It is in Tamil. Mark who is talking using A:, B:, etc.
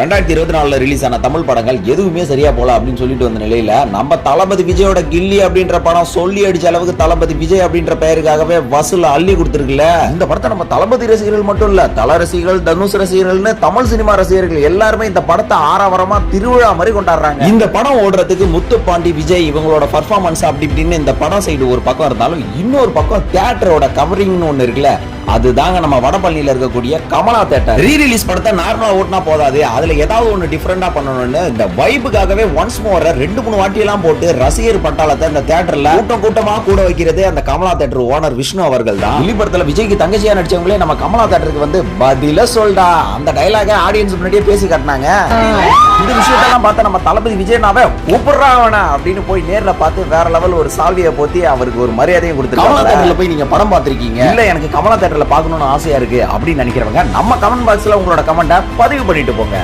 A: 2024 ரிலீஸ் ஆன தமிழ் படங்கள் எதுவுமே சரியா போல அப்படின்னு சொல்லிட்டு வந்த நிலையில நம்ம தளபதி விஜயோட கில்லி அப்படின்ற படம் சொல்லி அடிச்ச அளவுக்கு தளபதி விஜய் அப்படின்ற பெயருக்காகவே வசூல அள்ளி கொடுத்திருக்குல்ல. இந்த படத்தை நம்ம தளபதி ரசிகர்கள் மட்டும் இல்ல, தல ரசிகர்கள், தனுஷ் ரசிகர்கள்னு தமிழ் சினிமா ரசிகர்கள் எல்லாருமே இந்த படத்தை ஆரவாரமா திருவிழா மாதிரி கொண்டாடுறாங்க. இந்த படம் ஓடுறதுக்கு முத்துப்பாண்டி, விஜய் இவங்களோட பர்ஃபார்மன்ஸ் அப்படி இப்படின்னு இந்த படம் சைடு ஒரு பக்கம் இருந்தாலும், இன்னொரு பக்கம் தியேட்டரோட கவரிங்னு ஒண்ணு இருக்குல்ல, அதுதாங்க நம்ம வடபழனியில இருக்கக்கூடிய கமலா தியேட்டர். ரீ ரிலீஸ் படத்தை நார்மலா ஓட்டினா போதாது, அதுல ஏதாவது ஒன்னு டிஃபரெண்டா பண்ணணும்னு இந்த வைபுக்காகவே ஒன்ஸ் மோர் 2-3 வாட்டி எல்லாம் போட்டு ரசிகர் பட்டாளத்தை இந்த தியேட்டர்ல கூட்டமா கூட வைக்கிறது அந்த கமலா தியேட்டர் ஓனர் விஷ்ணு அவர்கள் தான். வெளி படத்துல விஜய்க்கு தங்கச்சியா நடிச்சவங்களே நம்ம கமலா தியேட்டருக்கு வந்து பதில சொல்டா அந்த டயலாக ஆடியன்ஸ் முன்னாடியே பேசி காட்டினாங்க. இந்த விஷயத்தெல்லாம் பார்த்தா நம்ம தளபதி விஜயனாவே கூப்பிடுறாவன அப்படின்னு போய் நேர்ல பார்த்து வேற லெவல் ஒரு சால்வியை போத்தி அவருக்கு ஒரு மரியாதையும் கொடுத்துருக்காங்க. கமலா தியேட்டர்ல போய் நீங்க படம் பார்த்திருக்கீங்க இல்ல, எனக்கு கமலா தியேட்டர்ல பார்க்கணும்னு ஆசையா இருக்கு அப்படின்னு நினைக்கிறவங்க நம்ம கமெண்ட் பாக்ஸ்ல உங்களோட கமெண்ட்டை பதிவு பண்ணிட்டு போங்க.